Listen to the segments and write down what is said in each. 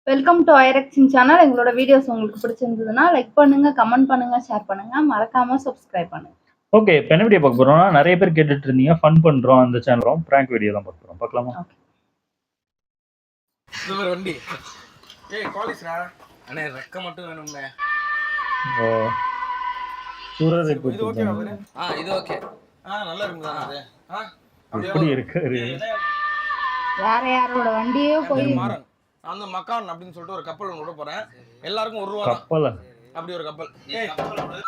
Welcome to ஐரெக்ஸின் channel. எங்களோட videos உங்களுக்கு பிடிச்சிருந்ததுன்னா லைக் பண்ணுங்க, கமெண்ட் பண்ணுங்க, ஷேர் பண்ணுங்க, மறக்காம சப்ஸ்கிரைப் பண்ணுங்க. ஓகே, இப்போ என்ன வீடியோ பார்க்க போறோம்னா, நிறைய பேர் கேட்டுட்டு இருந்தீங்க ஃபன் பண்றோம் அந்த சேனலும் பிராங்க் வீடியோ தான் பார்க்க போறோம். பார்க்கலாமா? இது ஒரு வண்டி. ஏய் காலேஜ்ரா. அண்ணே ரெக்க மட்டும் வேணும்ண்ணே. ஓ சூரரை இது ஓகேவா பாரு? இது ஓகே. நல்லா இருக்குதா அது? எப்படி இருக்காரு? வேற யாரோட வண்டியோ போய் மாறன். அந்த மக்கான் அப்படின்னு சொல்லிட்டு ஒரு கப்பல் ஒன்று விட போறேன். எல்லாருக்கும் ₹1 தான். கப்பல். அப்படி ஒரு கப்பல். ஏய் கப்பல் விடு.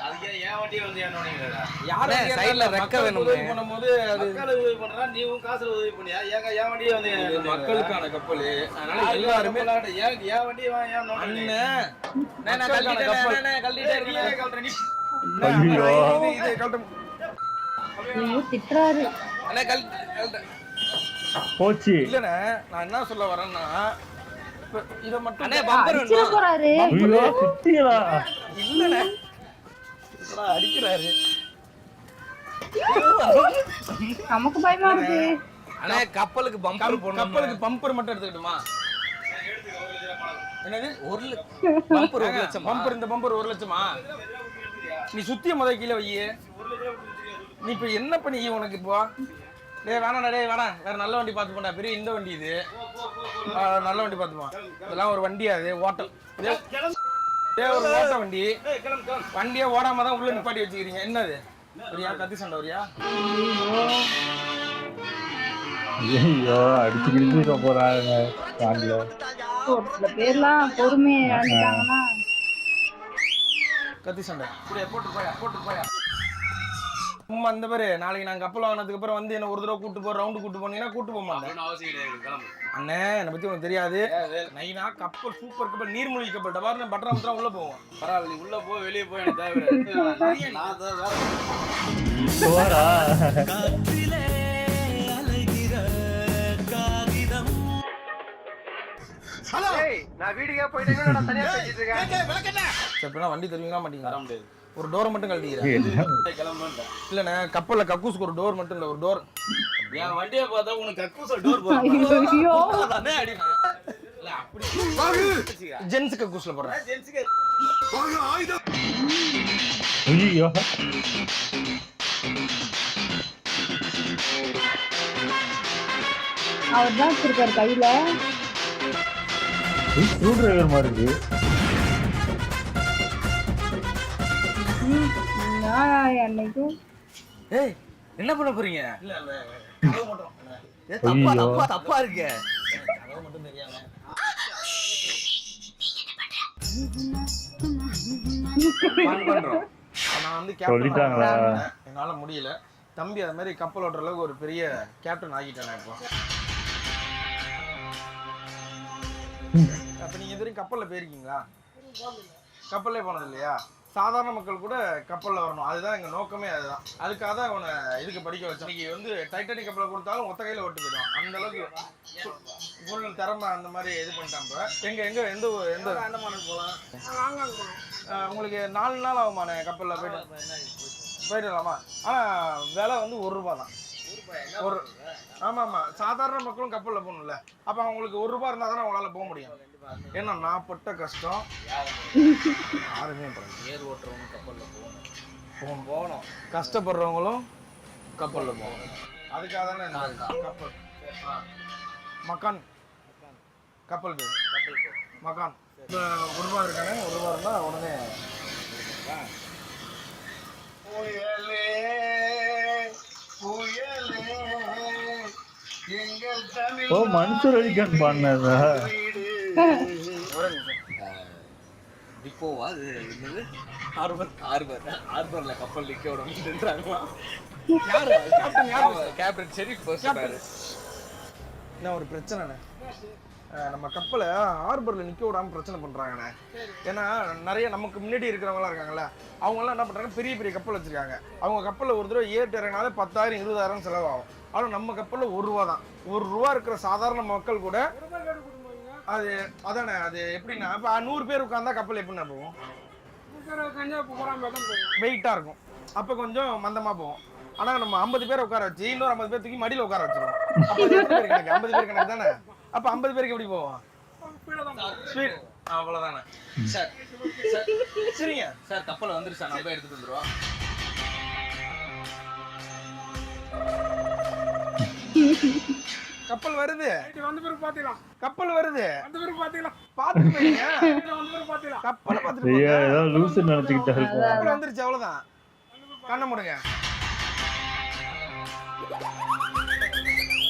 அதுக்கு ஏன் வண்டி வந்து ஏன் நோனிங்கடா? யாரே சைடுல ரெக்க வேணும் பண்ணும்போது அது மக்களுக்கு உதவி பண்றா, நீவும் காசுல உதவி பண்ணியா? ஏன் வண்டியே வந்து மக்களுக்கான கப்பல். அதனால எல்லாரும் ஏன் வண்டி ஏன் நோனிங்க? நான் கழட்டிட்டே இருக்கேன். ஐயோ இது கழட்ட திட்டுறாரு. அண்ணே கழட்ட போச்சு. இல்லண்ணே நான் என்ன சொல்ல வரேன்னா இத மட்டும் அடிச்சிட போறாரு. ஐயோ திட்டியலா? இல்லண்ணே அடிக்கிறாரு. நமக்கு பயமா இருக்கு. அண்ணே கப்பலுக்கு பம்பர் போடணும். கப்பலுக்கு பம்பர் மட்டும் எடுத்துக்கிட்டுமா? என்னது 1 லட்சம் பம்பர் 1 லட்சம் பம்பர். இந்த பம்பர் 1 லட்சமா? நீ சுத்திய முத கீழே வை. நீ இப்ப என்ன பண்ணி உனக்கு இப்போ? டேய் வேணாடா, டேய் வேணா, வேற நல்ல வண்டி பார்த்து போடா. பெரிய இந்த வண்டி இது நல்ல வண்டி பார்த்துப்போம். இதெல்லாம் ஒரு வண்டியா? அது ஓட்டம் ஒரு ஓட்ட வண்டி. வண்டியை ஓடாம தான் உள்ள நிப்பாட்டி வச்சுக்கிறீங்க. என்னது வரியா? கத்தி சண்டை வரியா? ஐயோ அடிச்சு கிடிச்சு போறாங்க. ஒரு சில பேர்லாம் பொறுமையா இருந்தாங்கன்னா கத்தி சண்டை போட்டு போயா. சும்மா அந்த பேரு நாளைக்கு நான் கப்பல் வாங்கினதுக்கு அப்புறம் வந்து என்ன ஒரு தடவை கூட்டு போற ரவுண்டு கூட்டு போனீங்கன்னா கூட்டு போக மாட்டேன். அண்ணே என்னை பத்தி உனக்கு தெரியாது. நைனா கப்பல் சூப்பர் கப்பல், நீர்மூழ்கி கப்பல். டபார்னு பட்டரா முத்திரம் உள்ள போவோம். பரவாயில்ல, நீ உள்ள போ, வெளியே போய் எனக்கு தேவை. நான் வண்டி தருவீங்களா மாட்டீங்களா? ஒரு டோர் மட்டும் கழட்டிக்கிறேன். இல்லண்ணே கப்பல்ல கக்கூசுக்கு ஒரு டோர் மட்டும் இல்ல, ஒரு டோர். என் வண்டியை பார்த்தா உனக்கு கக்கூச டோர் போடுறேன். ஜென்ஸ் கக்கூஸ்ல போடுறேன். ஐயோ அவர் தான் வச்சிருக்காரு கையில. ஸ்க்ரூ டிரைவர் மாதிரி இருக்கு. அன்னைக்கும் ஏய் என்ன பண்ண போறீங்க? இல்ல தப்பா இருக்கு. மட்டும் தெரியாம நான் வந்து சொல்லிட்டாங்களா? என்னால முடியல தம்பி. அது மாதிரி கப்பல் ஓட்டுற அளவுக்கு ஒரு பெரிய கேப்டன் ஆகிட்டேன் இப்போ. அப்ப நீங்க இதுவரைக்கும் கப்பல்ல போயிருக்கீங்களா? கப்பல்லே போனது இல்லையா? சாதாரண மக்கள் கூட கப்பலில் வரணும், அதுதான் எங்கள் நோக்கமே. அதுதான், அதுக்காக தான் அவனை இதுக்கு படிக்க வச்சேன். இன்னைக்கு வந்து டைட்டானிக் கப்பலை கொடுத்தாலும் ஒத்த கையில் ஓட்டு போயிடுவான். அந்த அளவுக்கு ஃபுல் திறமை அந்த மாதிரி இது பண்ணிட்டான். எந்த அந்தமானுக்கு போகலாம்? உங்களுக்கு 4 நாள் ஆகுமாண்ணே கப்பலில் போயிடலாமா? ஆனால் விலை வந்து ₹1 தான். ஆமாம் சாதாரண மக்களும் கப்பலில் போகணும்ல. அப்போ அவங்களுக்கு ₹1 இருந்தால் தானே அவங்களால போக முடியும். ஏன்னா நான் பட்ட கஷ்டம் யாருமே ஏர் ஓட்டுறவங்க கப்பலில் போகணும், கஷ்டப்படுறவங்களும் கப்பலில் போகணும். அதுக்காக தானே கப்பல் மக்கான் கப்பல் பேர் மக்கான். இப்போ ₹1 இருக்கானே, ₹1 இருந்தால் உடனே ஓ மன்சூர் அலிகான் பாடினதா? டிப்போவா அது? என்னது ஹார்பர்ல கப்பல் நிக்க விடணும்ன்றாங்களா? கேப்டன் ஷெரீப் சொன்னாரு. என்ன ஒரு பிரச்சனைண்ணே, நம்ம கப்பலை ஹார்பர்ல நிக்க விடாம பிரச்சனை பண்றாங்கண்ணே. ஏன்னா நிறைய நமக்கு முன்னாடி இருக்கிறவங்களாம் இருக்காங்கல்ல, அவங்கெல்லாம் என்ன பண்றாங்க, பெரிய பெரிய கப்பல் வச்சிருக்காங்க. அவங்க கப்பலில் ஒரு தடவை ஏறிட்டு இறங்கினாலே 10,000 20,000 செலவாகும். ஆனால் நம்ம கப்பலில் ₹1 தான். ₹1 இருக்கிற சாதாரண மக்கள் கூட அது அதானே. அது எப்படின்னா இப்போ 100 பேர் உட்காந்தா கப்பல் எப்படின்னா போகும்? வெயிட்டாக இருக்கும், அப்போ கொஞ்சம் மந்தமாக போகும். ஆனால் நம்ம 50 பேரை உட்கார வச்சு இன்னொரு 50 பேர் தூக்கி மடியில் உட்கார வச்சிருவோம். அப்போ 50 பேர் கணக்கு தானே. அப்போ 50 பேருக்கு எப்படி போவோம்? ஸ்பீட் அவ்வளவுதானே சார் சரிங்க. சார் கப்பல் வந்துருச்சு சார், நம்ம போய் எடுத்துட்டு வந்துருவோம். கப்பல் வருது, வந்து பிறகு பாத்தீங்களா? கப்பல் வருது, வந்து பிறகு பாத்தீங்களா? பாத்துட்டு போயிங்க. வந்து பிறகு பாத்தீங்களா? கப்பலை பாத்துட்டு ஐயா போங்க. ஏதோ லூசு நினைச்சுக்கிட்டா இருக்கும். கப்பல் வந்துருச்சு அவ்வளவுதான். கண்ணை மூடுங்க.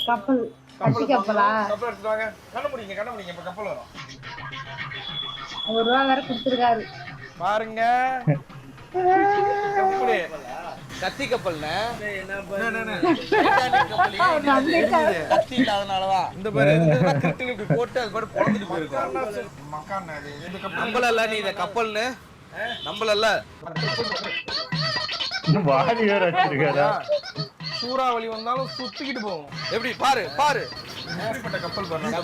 கப்பல் கட்டி கப்பலா? கப்பல் எடுத்துட்டு வாங்க. கண்ணை முடிங்க, கண்ணை முடிங்க. இப்ப கப்பல் வரும் ₹1 வேற கொடுத்துருக்காரு. பாருங்க. கப்பலு. கத்தி கப்பல்னே என்ன? கத்தி இல்லாதனாலதான் இந்த பாரு கிரிட்டில் இப்படி போட்டு அது பாட்டு பொழந்துட்டு போயிருக்கோம். மக்கான் அது. இந்த கப்பல் நம்மளல்ல நீ இத கப்பல்னு நம்மளல்ல. வாடி வேற வச்சிருக்காரா? சூறாவளி வந்தாலும் சுத்திக்கிட்டு போகும். எப்படி பாரு பாரு. எப்படிப்பட்ட கப்பல் பாருங்க.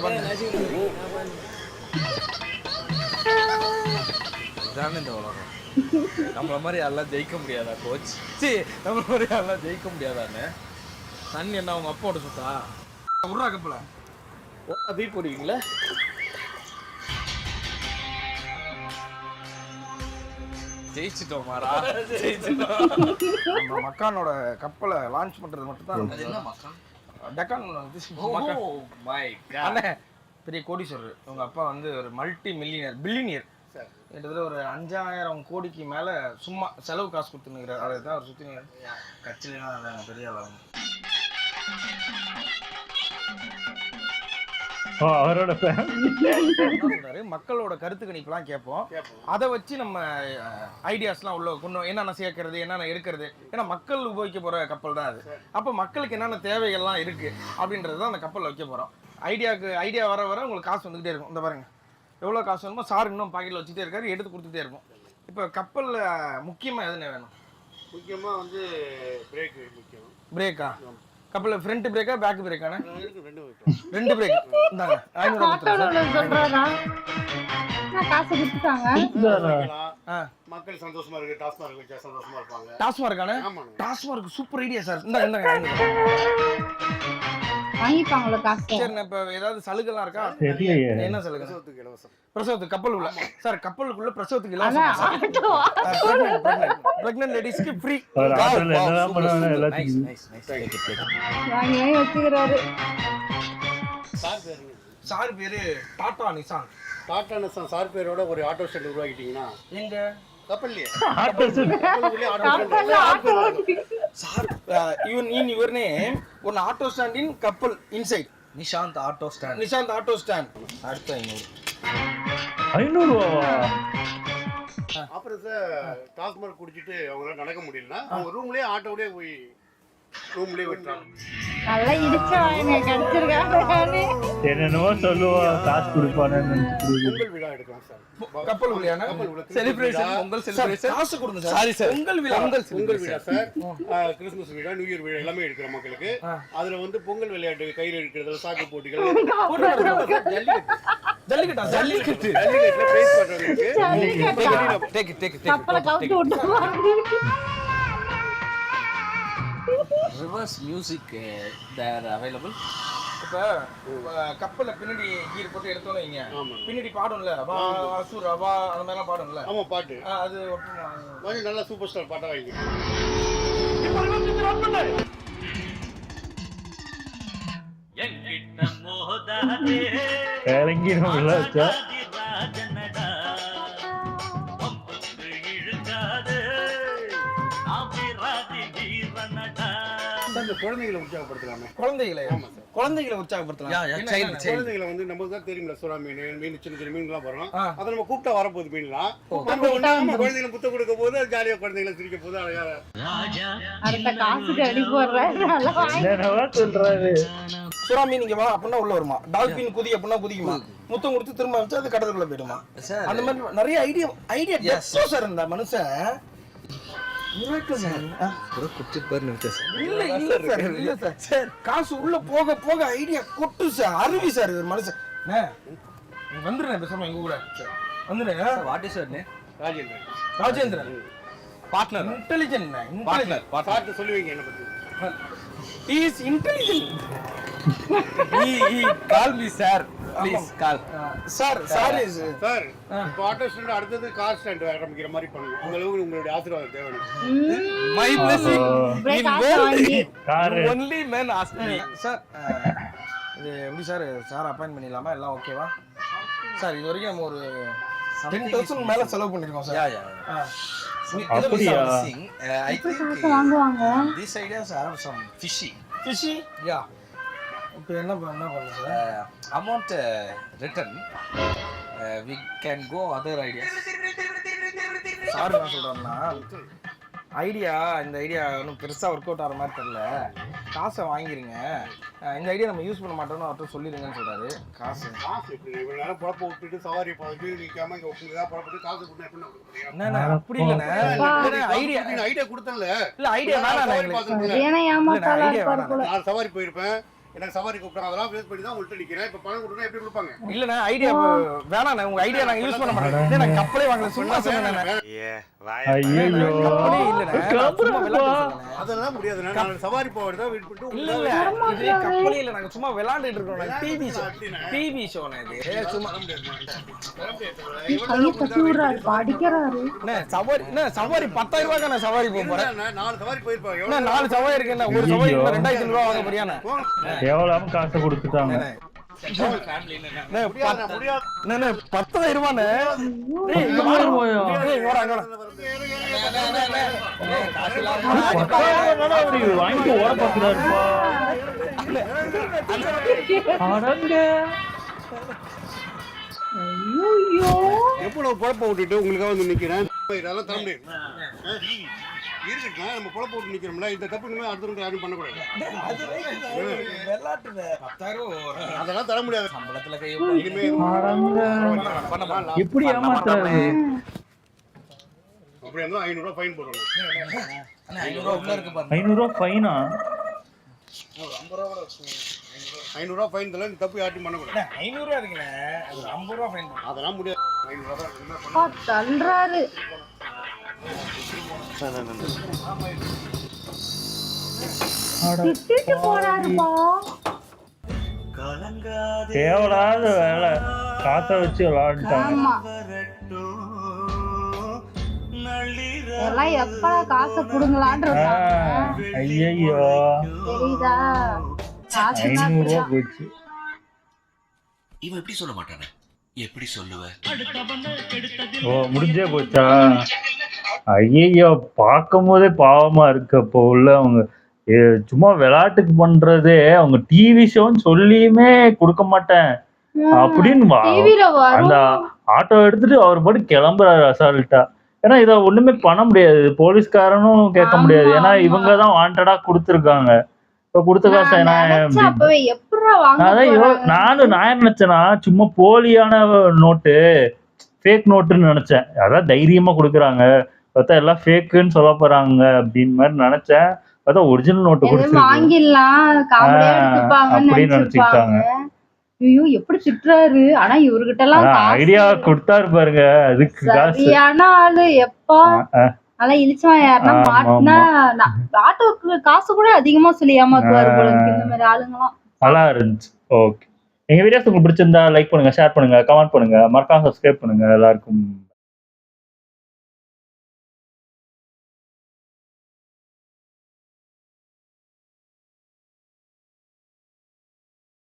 இதானே இந்த உலகம். நம்மள மாதிரி எல்லாம் ஜெயிக்க முடியாதா கோச்? சரி நம்மள மாதிரி எல்லாம் ஜெயிக்க முடியாதான்னு. தண்ணி என்ன உங்க அப்பாவோட சுத்தா? உருவா கப்பல தீ போடுவீங்களா? ஜெயிச்சிட்டோம் மாறா, ஜெயிச்சிட்டோம். நம்ம மக்கானோட கப்பலை லான்ச் பண்றது மட்டும் தான். அது என்ன மக்கள்? Deccan oh my God. அண்ணே பெரிய கோடீஸ்வரர். உங்க அப்பா வந்து ஒரு மல்டி மில்லியனர் பில்லியனியர். கிட்டத்தட்ட ஒரு 5000 கோடிக்கு மேல சும்மா செலவு காசு கொடுத்துனுங்கிறார். அதுதான் அவர் சுத்தி கட்சியிலாம் பெரிய அளவு. அவரோட மக்களோட கருத்து கணிப்புலாம் கேட்போம். அதை வச்சு நம்ம ஐடியாஸ்லாம் உள்ள கொண்டு என்னென்ன சேர்க்கறது, என்னென்ன எடுக்கிறது. ஏன்னா மக்கள் உபயோகிக்க போற கப்பல் தான் அது. அப்போ மக்களுக்கு என்னென்ன தேவைகள்லாம் இருக்கு அப்படின்றது தான் அந்த கப்பலில் வைக்க போறோம். ஐடியா வர வர உங்களுக்கு காசு வந்துகிட்டே இருக்கும். இந்த பாருங்க எவ்வளோ காசு வேணுமோ சார் இன்னும் பாக்கெட்டில் வச்சுட்டே இருக்காரு, எடுத்து கொடுத்துட்டே இருக்கும். இப்போ கப்பலில் முக்கியமாக எதுன்னு வேணும்? முக்கியமா வந்து பிரேக் முக்கியம். பிரேக்கா? கப்பலில் ஃப்ரண்ட் பிரேக்கா பேக் பிரேக்கானே? ரெண்டு பிரேக். இந்தாங்க ஆட்டோல சொல்றாரா? நான் காசு கொடுத்துட்டாங்க. மக்கள் சந்தோஷமா இருக்கு, டாஸ்மார்க் வச்சா சந்தோஷமா இருப்பாங்க. டாஸ்மார்க்கானே? Tasmac super idea sir. இந்தாங்க வாங்கிப்பாங்களோ காசு? சரி இப்போ ஏதாவது சலுகைலாம் இருக்கா? தெரியலையே. என்ன சலுகை? பிரசவத்துக்கு இலவசம். பிரசவத்துக்கு கப்பல் உள்ள சார், கப்பலுக்குள்ள பிரசவத்துக்கு அதான் இலவசம். ஆட்டோ பிரெக்னன்ட் லேடிஸ்க்கு ஃப்ரீ. அவர் ஆட்டோல என்னதான் பண்ணுவாங்க எல்லாத்துக்கும். வாங்கி வாங்கி வச்சுக்கிறாரு. சார் பேருங்க. சார் பேரு Tata Nissan. Tata Nissan sir பேரோட ஒரு ஆட்டோ ஸ்டாண்ட் உருவாக்கிட்டீங்கன்னா எங்க கப்பல்லையே ஆட்டோ சொல்லு. கப்பலுக்குள்ளே ஆட்டோ ஸ்டாண்ட். கப்பல்ல ஆட்டோ ஓட்டி. Sir your name one auto stand in கப்பல் inside. Nishanth auto stand. Nishanth auto stand. அடுத்து 500 ரூபாவா? அப்புறம் சார் டாஸ்மார்க் குடிச்சிட்டு அவங்களால நடக்க முடியலன்னா அவங்க ரூம்லயே ஆட்டோலயே போய் ரூம்லயே விட்டுறாங்க. நல்லா இடிச்ச வாங்க கிடைச்சிருக்காங்க. என்னென்னவோ சொல்லுவா, காசு கொடுப்பானு நினைச்சு. பொங்கல் விழா எடுக்கலாம் சார். கப்பல் உள்ளியானா? கப்பல் விழா செலிப்ரேஷன் பொங்கல் செலிப்ரேஷன். காசு கொடுங்க சார். Sorry sir. பொங்கல் விழா. பொங்கல் விழா சார். கிறிஸ்துமஸ் விழா, நியூ இயர் விழா எல்லாமே எடுக்கிற மக்களுக்கு. அதுல வந்து பொங்கல் விளையாட்டு, கயிறு எடுக்கிறது, சாக்கு போட்டிகள், ஜல்லிக்கட்டா? ஜல்லிக்கட்டு. ஜல்லிக்கட்டுல பிரைஸ் பண்றவங்களுக்கு டேக் இட் கப்பலை கவுத்து விட்டுருவாங்க. ரிவர்ஸ் மியூசிக் தேர் அவைலபிள். இப்போ கப்பல்ல பின்னாடி கீர் போட்டு எடுத்தோம் வைங்க, ஆமா. பின்னாடி பாடும்ல வா அசுர் வா அந்த மாதிரிலாம் பாடும்ல. ஆமா பாட்டு அது கொஞ்சம் நல்லா சூப்பர் ஸ்டார் பாட்டா வைங்க. இறங்கிடும் இல்லை வச்சா. இந்த குழந்தைகளை உற்சாகப்படுத்தலாமே. குழந்தைகளை குழந்தைகளை உற்சாகப்படுத்தலாம். குழந்தைகளை வந்து நமக்கு தான் தெரியுமில்ல, சுறா மீன் சின்ன சின்ன மீன்லாம் வரும். அதை நம்ம கூப்பிட்டா வரப்போகுது மீன்லாம். நம்ம குழந்தைகளை புத்த கொடுக்க போது அது ஜாலியா குழந்தைகளை சிரிக்க போது அழகா. அடுத்த காசுக்கு அடி போடுறேன். நல்லா வாங்கி என்னவா சொல்றாரு? சுறா மீன் இங்க வா அப்படின்னா உள்ள வருமா? டால்பின் குதி அப்படின்னா குதிக்குமா? முத்தம் கொடுத்து திரும்ப வச்சு அது கடலுக்குள்ள போயிடுமா? அந்த மாதிரி நிறைய ஐடியா சார் இந்த மனுஷன். காசு உள்ள போக போக ஐடியா கொட்டு சார். அருவி சார் இது மனுஷன். வந்துடுறேன் பேசாம எங்க கூட வந்துடுறேன். What is your name? Rajendran. Rajendran partner. Intelligent partner. பாட்டு சொல்லுவீங்க என்ன பத்தி? he is intelligent. he call me sir. Please call sir sorry sir இப்போ ஆட்டோ ஸ்டாண்ட் அடுத்தது கார் ஸ்டாண்ட் ஆரம்பிக்கிற மாதிரி பண்ணுங்க. அந்த அளவுக்கு உங்களுடைய ஆசீர்வாதம் தேவை. மை blessing Break in ஆசை world வாங்கி. Car only men ask me sir இது எப்படி சார் சார் அப்பாயின்ட் பண்ணிடலாமா எல்லாம் ஓகேவா சார் இது வரைக்கும் நம்ம ஒரு 10,000 மேல செலவு பண்ணிருக்கோம் சார் யா அப்படியா? I think காசை வாங்குவாங்க. these ideas have some fishy yeah இப்போ என்ன பண்ணலாம் sir amount written we can go other ideas sir என்ன சொல்றேன்னா ஐடியா இந்த ஐடியா ஒன்றும் பெருசாக ஒர்க் அவுட் ஆகிற மாதிரி தெரியல காசை வாங்கிருங்க இந்த ஐடியா நம்ம யூஸ் பண்ண மாட்டோம்னு அவர்கிட்ட சொல்லிடுங்கன்னு சொல்றாரு காசு எப்படி இவ்வளவு நேரம் புழப்ப விட்டுட்டு சவாரி போட்டு நிக்காம இங்க உட்காந்து புறப்பட்டு காசு கொடுத்தா எப்படி கொடுக்க என்ன அப்படி இல்லைண்ணே ஐடியா ஐடியா கொடுத்தல இல்ல ஐடியா வேணாம் எங்களுக்கு சரியான ஏமாத்தாளா ஐடியா இருப்பாரு போல. நான் சவாரி போயிருப்பேன். எனக்கு சவாரி கூப்பிட்டாங்க. அதெல்லாம் ஃபேஸ் பண்ணி தான் உங்கள்கிட்ட நிக்கிறேன். இப்ப பணம் கொடுத்தா எப்படி கொடுப்பாங்க? இல்லண்ணே ஐடியா வேணாண்ணே உங்க ஐடியா நாங்க யூஸ் பண்ண மாட்டோம் நான் கப்பலே வாங்கல சும்மா சொன்னேன் ஐயோ கப்பலே இல்லண்ணே சும்மா விளையாட்டு சொன்னேன் அதெல்லாம் முடியாது. நான் சவாரி போறதா வெயிட் பண்ணிட்டு இல்ல இல்ல இது கப்பலே இல்ல நாங்க சும்மா விளையாண்டுட்டு இருக்கோம் டிவி ஷோண்ணே இது சும்மா கையை தட்டி விடுறாரு, படிக்கிறாரு. அண்ணே சவாரி 10,000 ரூபாய்க்கு நான் சவாரி போக போறேன் நாலு சவாரி போயிருப்பாங்க. என்ன 4 சவாரி இருக்கு என்ன ஒரு சவாரி 2,500 ரூபாய் வாங்க போறியானே எவ்வளவு காசு கொடுத்துட்டாங்க. முடியாது. 10,000 ரூபாண்ணே வாங்கிட்டு ஓட பாக்குறாருப்பா. அடங்க. ஐயோ எவ்வளவு குழப்ப விட்டுட்டு உங்களுக்காக வந்து நிக்கிறேன். இதெல்லாம் தர முடியாது. இருக்கட்டும் நம்ம குழப்ப விட்டு நிக்கிறோம்ல இந்த தப்பு இனிமே அடுத்த யாரும் பண்ணக்கூடாது. அதெல்லாம் தர முடியாது. சம்பளத்துல கை இனிமே எப்படி ஏமாத்துறாரு? அப்படி இருந்தா 500 ரூபாய் ஃபைன் போடணும். 500 ரூபாய் உள்ள இருக்கு பாருங்க 500 ரூபாய் ஃபைனா? 500 ரூபாய் ஃபைன் தரல இந்த தப்பு யாரும் பண்ணக்கூடாது. 500 ரூபாய் இருக்குண்ணே அது 50 ரூபாய் ஃபைன் அதெல்லாம் முடியாது. 500 ரூபாய் தான். அப்பா, தள்ளுறாரு. திட்டிட்டு போறாருப்பா. தேவையில்லாத வேலை காசை வச்சு விளையாண்டுட்டாங்க. ஆமா எல்லாம் எப்ப காசை புடுங்கலான்னு இருக்காங்க. ஐயோ தெரியுதா? காசு 500 ரூபாய் போச்சு. இவன் எப்படி சொல்ல மாட்டானே எப்படி சொல்லுவ ஓ முடிஞ்சே போச்சா? ஐயோ பார்க்கும் போதே பாவமா இருக்கு. அப்போ உள்ள அவங்க சும்மா விளையாட்டுக்கு பண்றதே அவங்க டிவி ஷோன்னு சொல்லியுமே கொடுக்க மாட்டேன் அப்படின்னு டிவில அந்த வரும். ஆட்டோ எடுத்துட்டு அவர் பாட்டு கிளம்புறாரு அசால்ட்டா. ஏன்னா இதை ஒண்ணுமே பண்ண முடியாது, போலீஸ்காரனும் கேட்க முடியாது. ஏன்னா இவங்கதான் வாண்டடா கொடுத்துருக்காங்க. இப்ப கொடுத்த காசை நினைச்சா அப்பவே எப்படிடா வாங்க அதான் போறாங்க? நான் என்ன நினைச்சேன்னா சும்மா போலியான நோட்டு, ஃபேக் நோட்டுன்னு நினைச்சேன். அதான் தைரியமா கொடுக்குறாங்க, பார்த்தா எல்லாம் ஃபேக்குன்னு சொல்ல போறாங்க அப்படின்னு மாதிரி நினைச்சேன். பார்த்தா ஒரிஜினல் நோட்டு எதுவும் கொடுத்துருக்கு. வாங்கிடலாம் காமெடியா எடுத்துப்பாங்கன்னு அப்படின்னு நினைச்சிருப்பாங்க. ஐயோ எப்படி திட்டுறாரு. ஆனா இவர்கிட்ட எல்லாம் ஐடியா கொடுத்தாரு பாருங்க, அதுக்கு காசு. சரியான ஆளு. எப்பா அதெல்லாம் இழிச்சவன் யாருன்னா மாட்டினா ஆட்டோக்கு காசு கூட அதிகமா சொல்லி ஏமாத்துவாரு போல இருக்கு இந்த மாதிரி ஆளுங்களாம். நல்லா இருந்துச்சு. ஓகே, எங்க வீடியோஸ் உங்களுக்கு பிடிச்சிருந்தா லைக் பண்ணுங்க, ஷேர் பண்ணுங்க, கமெண்ட் பண்ணுங்க, மறக்காம சப்ஸ்கிரைப் பண்ணுங்க. எல்லாருக்கும்